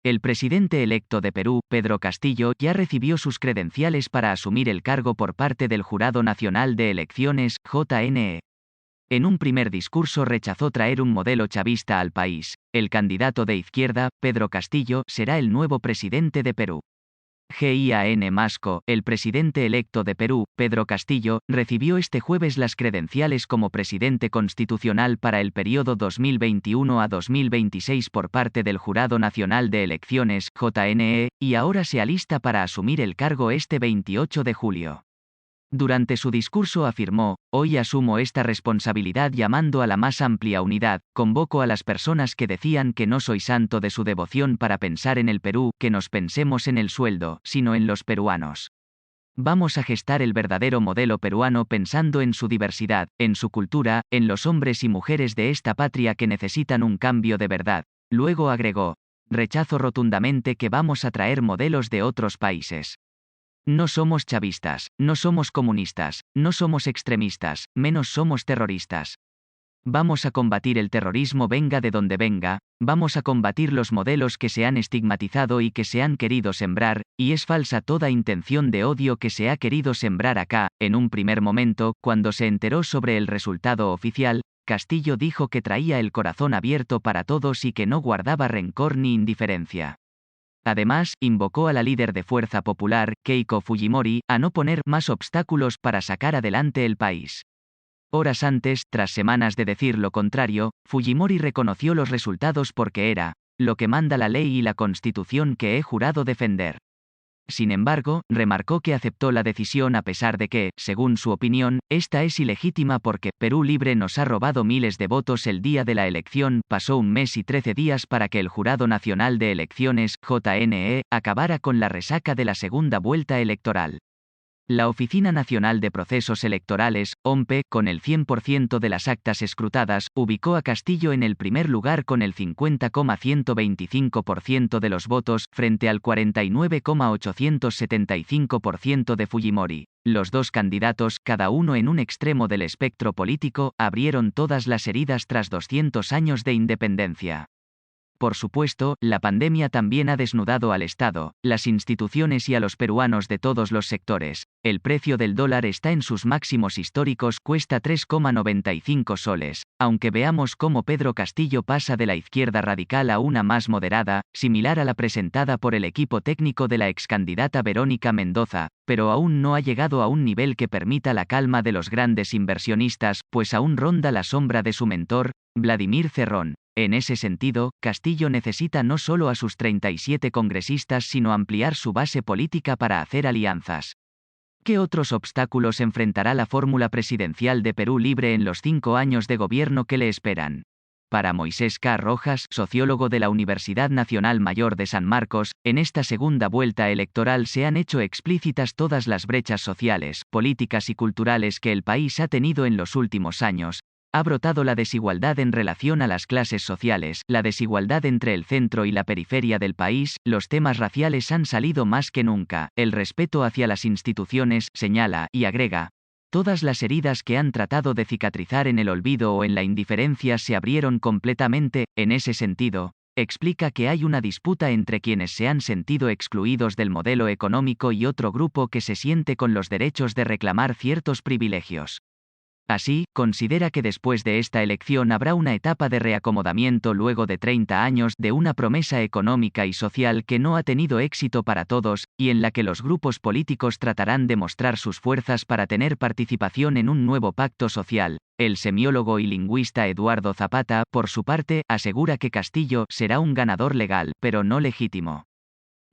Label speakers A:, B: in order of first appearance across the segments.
A: El presidente electo de Perú, Pedro Castillo, ya recibió sus credenciales para asumir el cargo por parte del Jurado Nacional de Elecciones, JNE. En un primer discurso rechazó traer un modelo chavista al país. El candidato de izquierda, Pedro Castillo, será el nuevo presidente de Perú. Gian Masco, el presidente electo de Perú, Pedro Castillo, recibió este jueves las credenciales como presidente constitucional para el periodo 2021 a 2026 por parte del Jurado Nacional de Elecciones, JNE, y ahora se alista para asumir el cargo este 28 de julio. Durante su discurso afirmó: "Hoy asumo esta responsabilidad llamando a la más amplia unidad, convoco a las personas que decían que no soy santo de su devoción para pensar en el Perú, que nos pensemos en el sueldo, sino en los peruanos. Vamos a gestar el verdadero modelo peruano pensando en su diversidad, en su cultura, en los hombres y mujeres de esta patria que necesitan un cambio de verdad". Luego agregó: "Rechazo rotundamente que vamos a traer modelos de otros países. No somos chavistas, no somos comunistas, no somos extremistas, menos somos terroristas. Vamos a combatir el terrorismo venga de donde venga, vamos a combatir los modelos que se han estigmatizado y que se han querido sembrar, y es falsa toda intención de odio que se ha querido sembrar acá". En un primer momento, cuando se enteró sobre el resultado oficial, Castillo dijo que traía el corazón abierto para todos y que no guardaba rencor ni indiferencia. Además, invocó a la líder de Fuerza Popular, Keiko Fujimori, a no poner más obstáculos para sacar adelante el país. Horas antes, tras semanas de decir lo contrario, Fujimori reconoció los resultados porque era lo que manda la ley y la Constitución que he jurado defender. Sin embargo, remarcó que aceptó la decisión a pesar de que, según su opinión, esta es ilegítima porque Perú Libre nos ha robado miles de votos el día de la elección. Pasó un mes y 13 días para que el Jurado Nacional de Elecciones, JNE, acabara con la resaca de la segunda vuelta electoral. La Oficina Nacional de Procesos Electorales, OMPE, con el 100% de las actas escrutadas, ubicó a Castillo en el primer lugar con el 50,125% de los votos, frente al 49,875% de Fujimori. Los dos candidatos, cada uno en un extremo del espectro político, abrieron todas las heridas tras 200 años de independencia. Por supuesto, la pandemia también ha desnudado al Estado, las instituciones y a los peruanos de todos los sectores. El precio del dólar está en sus máximos históricos, cuesta 3,95 soles, aunque veamos cómo Pedro Castillo pasa de la izquierda radical a una más moderada, similar a la presentada por el equipo técnico de la excandidata Verónica Mendoza, pero aún no ha llegado a un nivel que permita la calma de los grandes inversionistas, pues aún ronda la sombra de su mentor, Vladimir Cerrón. En ese sentido, Castillo necesita no solo a sus 37 congresistas sino ampliar su base política para hacer alianzas. ¿Qué otros obstáculos enfrentará la fórmula presidencial de Perú Libre en los 5 años de gobierno que le esperan? Para Moisés K. Rojas, sociólogo de la Universidad Nacional Mayor de San Marcos, en esta segunda vuelta electoral se han hecho explícitas todas las brechas sociales, políticas y culturales que el país ha tenido en los últimos años. Ha brotado la desigualdad en relación a las clases sociales, la desigualdad entre el centro y la periferia del país, los temas raciales han salido más que nunca, el respeto hacia las instituciones, señala, y agrega: todas las heridas que han tratado de cicatrizar en el olvido o en la indiferencia se abrieron completamente. En ese sentido, explica que hay una disputa entre quienes se han sentido excluidos del modelo económico y otro grupo que se siente con los derechos de reclamar ciertos privilegios. Así, considera que después de esta elección habrá una etapa de reacomodamiento luego de 30 años de una promesa económica y social que no ha tenido éxito para todos, y en la que los grupos políticos tratarán de mostrar sus fuerzas para tener participación en un nuevo pacto social. El semiólogo y lingüista Eduardo Zapata, por su parte, asegura que Castillo será un ganador legal, pero no legítimo.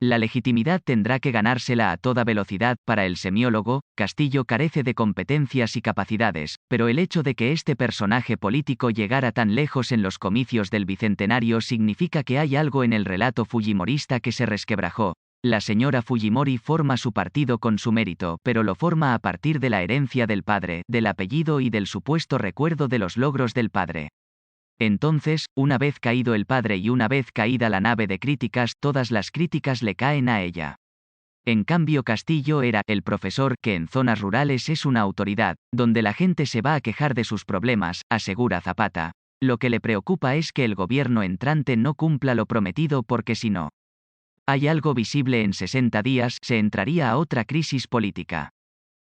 A: La legitimidad tendrá que ganársela a toda velocidad. Para el semiólogo, Castillo carece de competencias y capacidades, pero el hecho de que este personaje político llegara tan lejos en los comicios del Bicentenario significa que hay algo en el relato fujimorista que se resquebrajó. La señora Fujimori forma su partido con su mérito, pero lo forma a partir de la herencia del padre, del apellido y del supuesto recuerdo de los logros del padre. Entonces, una vez caído el padre y una vez caída la nave de críticas, todas las críticas le caen a ella. En cambio, Castillo era el profesor que en zonas rurales es una autoridad, donde la gente se va a quejar de sus problemas, asegura Zapata. Lo que le preocupa es que el gobierno entrante no cumpla lo prometido porque si no, Hay algo visible en 60 días, se entraría a otra crisis política.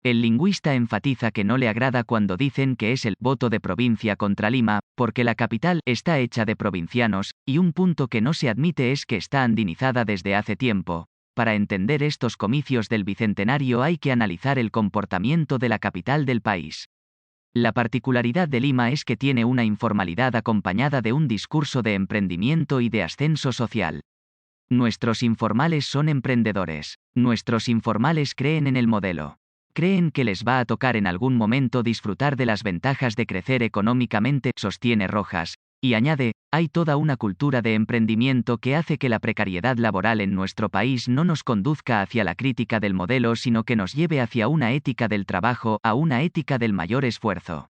A: El lingüista enfatiza que no le agrada cuando dicen que es el voto de provincia contra Lima, porque la capital está hecha de provincianos, y un punto que no se admite es que está andinizada desde hace tiempo. Para entender estos comicios del Bicentenario hay que analizar el comportamiento de la capital del país. La particularidad de Lima es que tiene una informalidad acompañada de un discurso de emprendimiento y de ascenso social. Nuestros informales son emprendedores. Nuestros informales creen en el modelo. Creen que les va a tocar en algún momento disfrutar de las ventajas de crecer económicamente, sostiene Rojas, y añade, hay toda una cultura de emprendimiento que hace que la precariedad laboral en nuestro país no nos conduzca hacia la crítica del modelo, sino que nos lleve hacia una ética del trabajo, a una ética del mayor esfuerzo.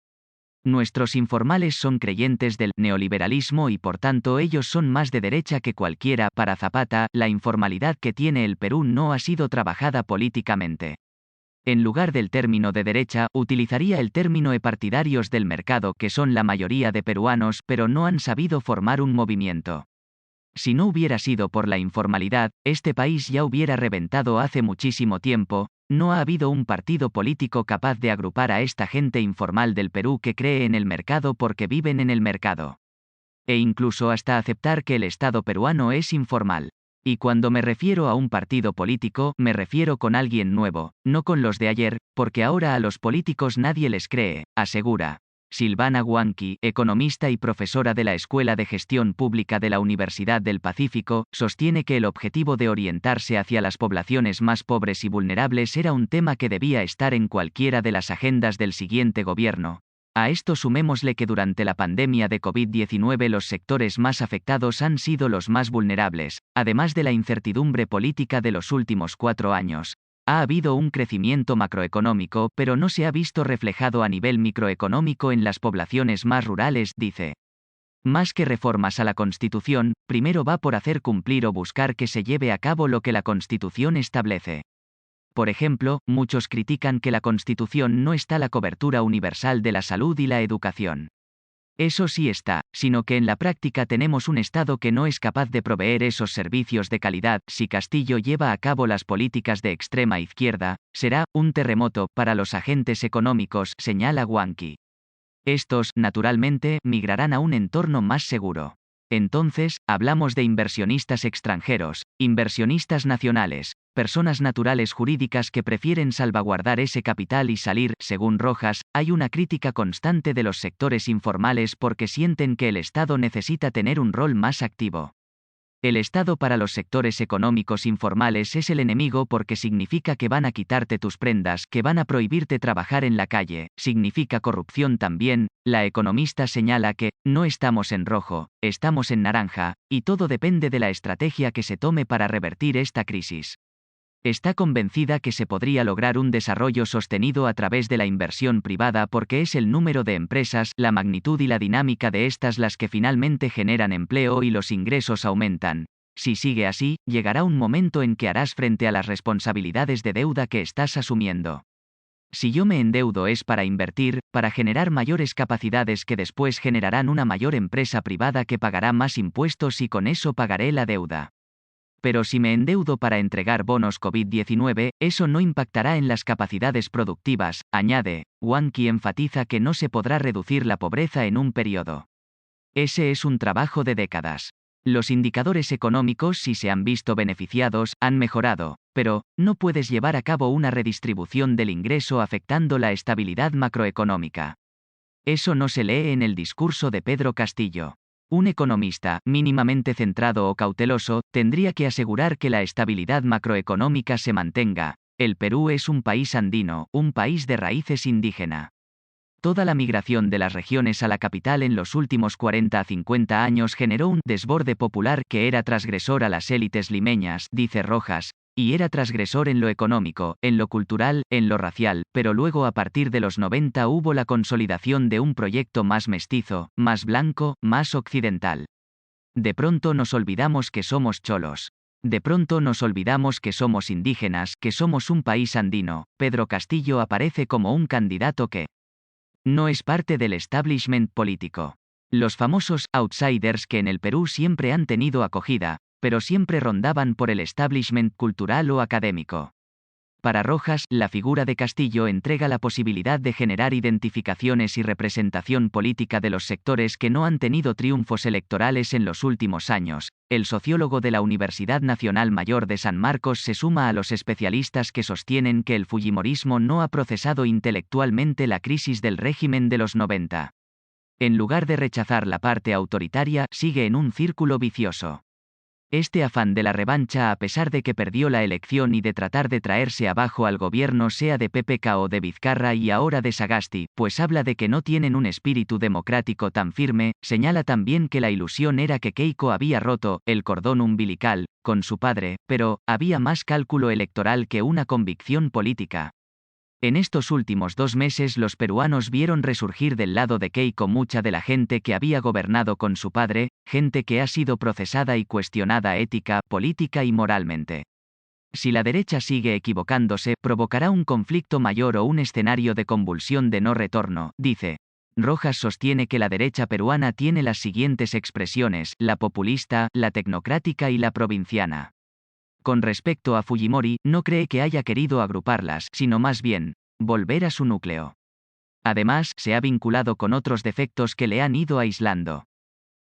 A: Nuestros informales son creyentes del neoliberalismo y por tanto ellos son más de derecha que cualquiera. Para Zapata, la informalidad que tiene el Perú no ha sido trabajada políticamente. En lugar del término de derecha, utilizaría el término partidarios del mercado, que son la mayoría de peruanos, pero no han sabido formar un movimiento. Si no hubiera sido por la informalidad, este país ya hubiera reventado hace muchísimo tiempo. No ha habido un partido político capaz de agrupar a esta gente informal del Perú que cree en el mercado porque viven en el mercado. E incluso hasta aceptar que el Estado peruano es informal. Y cuando me refiero a un partido político, me refiero con alguien nuevo, no con los de ayer, porque ahora a los políticos nadie les cree, asegura. Silvana Huanqui, economista y profesora de la Escuela de Gestión Pública de la Universidad del Pacífico, sostiene que el objetivo de orientarse hacia las poblaciones más pobres y vulnerables era un tema que debía estar en cualquiera de las agendas del siguiente gobierno. A esto sumémosle que durante la pandemia de COVID-19 los sectores más afectados han sido los más vulnerables, además de la incertidumbre política de los últimos 4 años. Ha habido un crecimiento macroeconómico, pero no se ha visto reflejado a nivel microeconómico en las poblaciones más rurales, dice. Más que reformas a la Constitución, primero va por hacer cumplir o buscar que se lleve a cabo lo que la Constitución establece. Por ejemplo, muchos critican que la Constitución no está la cobertura universal de la salud y la educación. Eso sí está, sino que en la práctica tenemos un Estado que no es capaz de proveer esos servicios de calidad. Si Castillo lleva a cabo las políticas de extrema izquierda, será un terremoto para los agentes económicos, señala Huanqui. Estos, naturalmente, migrarán a un entorno más seguro. Entonces, hablamos de inversionistas extranjeros, inversionistas nacionales, personas naturales jurídicas que prefieren salvaguardar ese capital y salir. Según Rojas, hay una crítica constante de los sectores informales porque sienten que el Estado necesita tener un rol más activo. El Estado para los sectores económicos informales es el enemigo porque significa que van a quitarte tus prendas, que van a prohibirte trabajar en la calle, significa corrupción también. La economista señala que, no estamos en rojo, estamos en naranja, y todo depende de la estrategia que se tome para revertir esta crisis. Está convencida que se podría lograr un desarrollo sostenido a través de la inversión privada porque es el número de empresas, la magnitud y la dinámica de estas las que finalmente generan empleo y los ingresos aumentan. Si sigue así, llegará un momento en que harás frente a las responsabilidades de deuda que estás asumiendo. Si yo me endeudo es para invertir, para generar mayores capacidades que después generarán una mayor empresa privada que pagará más impuestos y con eso pagaré la deuda. Pero si me endeudo para entregar bonos COVID-19, eso no impactará en las capacidades productivas, añade. Huanqui enfatiza que no se podrá reducir la pobreza en un periodo. Ese es un trabajo de décadas. Los indicadores económicos, si se han visto beneficiados, han mejorado, pero no puedes llevar a cabo una redistribución del ingreso afectando la estabilidad macroeconómica. Eso no se lee en el discurso de Pedro Castillo. Un economista, mínimamente centrado o cauteloso, tendría que asegurar que la estabilidad macroeconómica se mantenga. El Perú es un país andino, un país de raíces indígena. Toda la migración de las regiones a la capital en los últimos 40 a 50 años generó un desborde popular que era transgresor a las élites limeñas, dice Rojas, y era transgresor en lo económico, en lo cultural, en lo racial, pero luego a partir de los 90 hubo la consolidación de un proyecto más mestizo, más blanco, más occidental. De pronto nos olvidamos que somos cholos. De pronto nos olvidamos que somos indígenas, que somos un país andino. Pedro Castillo aparece como un candidato que no es parte del establishment político. Los famosos outsiders que en el Perú siempre han tenido acogida, pero siempre rondaban por el establishment cultural o académico. Para Rojas, la figura de Castillo entrega la posibilidad de generar identificaciones y representación política de los sectores que no han tenido triunfos electorales en los últimos años. El sociólogo de la Universidad Nacional Mayor de San Marcos se suma a los especialistas que sostienen que el fujimorismo no ha procesado intelectualmente la crisis del régimen de los 90. En lugar de rechazar la parte autoritaria, sigue en un círculo vicioso. Este afán de la revancha a pesar de que perdió la elección y de tratar de traerse abajo al gobierno sea de PPK o de Vizcarra y ahora de Sagasti, pues habla de que no tienen un espíritu democrático tan firme, señala también que la ilusión era que Keiko había roto el cordón umbilical con su padre, pero había más cálculo electoral que una convicción política. En estos últimos 2 meses los peruanos vieron resurgir del lado de Keiko mucha de la gente que había gobernado con su padre, gente que ha sido procesada y cuestionada ética, política y moralmente. Si la derecha sigue equivocándose, provocará un conflicto mayor o un escenario de convulsión de no retorno, dice. Rojas sostiene que la derecha peruana tiene las siguientes expresiones: la populista, la tecnocrática y la provinciana. Con respecto a Fujimori, no cree que haya querido agruparlas, sino más bien, volver a su núcleo. Además, se ha vinculado con otros defectos que le han ido aislando.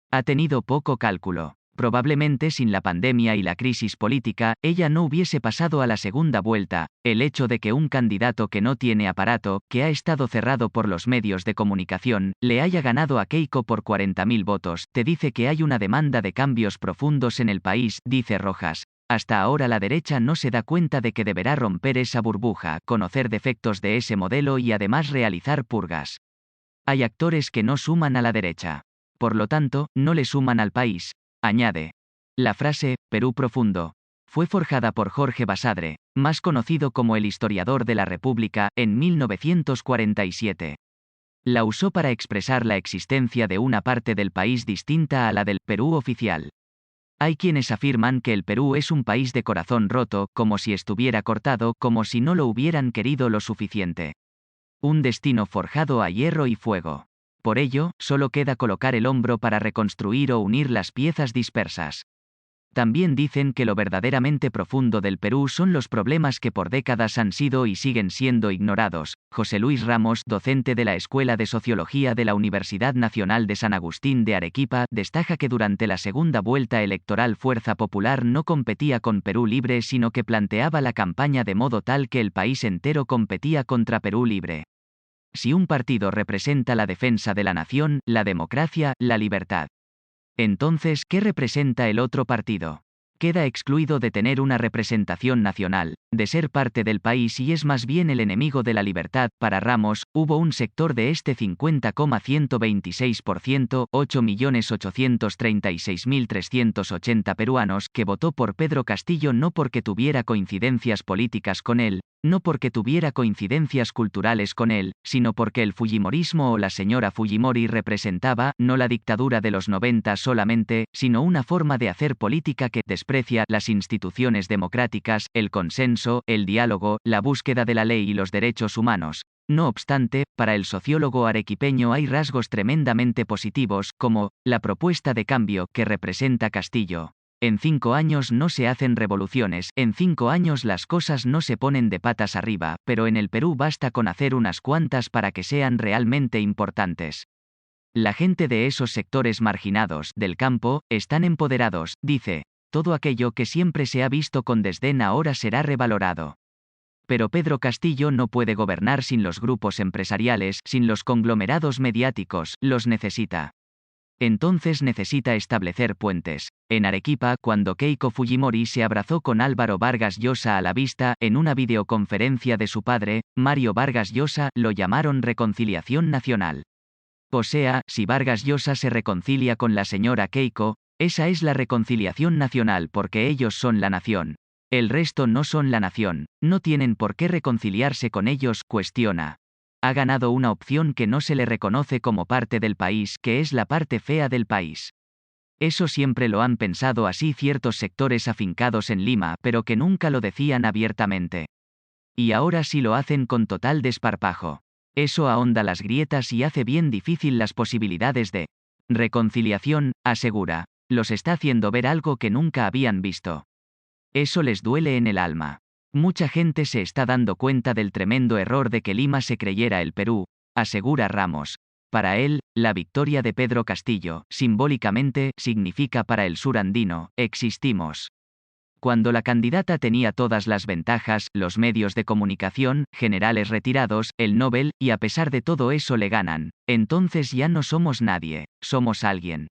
A: Ha tenido poco cálculo. Probablemente sin la pandemia y la crisis política, ella no hubiese pasado a la segunda vuelta. El hecho de que un candidato que no tiene aparato, que ha estado cerrado por los medios de comunicación, le haya ganado a Keiko por 40.000 votos, te dice que hay una demanda de cambios profundos en el país, dice Rojas. Hasta ahora la derecha no se da cuenta de que deberá romper esa burbuja, conocer defectos de ese modelo y además realizar purgas. Hay actores que no suman a la derecha. Por lo tanto, no le suman al país. Añade. La frase, Perú profundo, fue forjada por Jorge Basadre, más conocido como el historiador de la República, en 1947. La usó para expresar la existencia de una parte del país distinta a la del Perú oficial. Hay quienes afirman que el Perú es un país de corazón roto, como si estuviera cortado, como si no lo hubieran querido lo suficiente. Un destino forjado a hierro y fuego. Por ello, solo queda colocar el hombro para reconstruir o unir las piezas dispersas. También dicen que lo verdaderamente profundo del Perú son los problemas que por décadas han sido y siguen siendo ignorados. José Luis Ramos, docente de la Escuela de Sociología de la Universidad Nacional de San Agustín de Arequipa, destaca que durante la segunda vuelta electoral Fuerza Popular no competía con Perú Libre, sino que planteaba la campaña de modo tal que el país entero competía contra Perú Libre. Si un partido representa la defensa de la nación, la democracia, la libertad, entonces, ¿qué representa el otro partido? Queda excluido de tener una representación nacional, de ser parte del país y es más bien el enemigo de la libertad. Para Ramos, hubo un sector de este 50,126%, 8.836.380 peruanos, que votó por Pedro Castillo no porque tuviera coincidencias políticas con él, no porque tuviera coincidencias culturales con él, sino porque el fujimorismo o la señora Fujimori representaba, no la dictadura de los 90 solamente, sino una forma de hacer política que desprecia las instituciones democráticas, el consenso, el diálogo, la búsqueda de la ley y los derechos humanos. No obstante, para el sociólogo arequipeño hay rasgos tremendamente positivos, como la propuesta de cambio que representa Castillo. En 5 años no se hacen revoluciones, en 5 años las cosas no se ponen de patas arriba, pero en el Perú basta con hacer unas cuantas para que sean realmente importantes. La gente de esos sectores marginados del campo están empoderados, dice. Todo aquello que siempre se ha visto con desdén ahora será revalorado. Pero Pedro Castillo no puede gobernar sin los grupos empresariales, sin los conglomerados mediáticos, los necesita. Entonces necesita establecer puentes. En Arequipa, cuando Keiko Fujimori se abrazó con Álvaro Vargas Llosa a la vista, en una videoconferencia de su padre, Mario Vargas Llosa, lo llamaron reconciliación nacional. O sea, si Vargas Llosa se reconcilia con la señora Keiko, esa es la reconciliación nacional porque ellos son la nación. El resto no son la nación, no tienen por qué reconciliarse con ellos, cuestiona. Ha ganado una opción que no se le reconoce como parte del país, que es la parte fea del país. Eso siempre lo han pensado así ciertos sectores afincados en Lima, pero que nunca lo decían abiertamente. Y ahora sí lo hacen con total desparpajo. Eso ahonda las grietas y hace bien difícil las posibilidades de reconciliación, asegura. los está haciendo ver algo que nunca habían visto. Eso les duele en el alma. Mucha gente se está dando cuenta del tremendo error de que Lima se creyera el Perú, asegura Ramos. Para él, la victoria de Pedro Castillo, simbólicamente, significa para el sur andino, existimos. Cuando la candidata tenía todas las ventajas, los medios de comunicación, generales retirados, el Nobel, y a pesar de todo eso le ganan, entonces ya no somos nadie, somos alguien.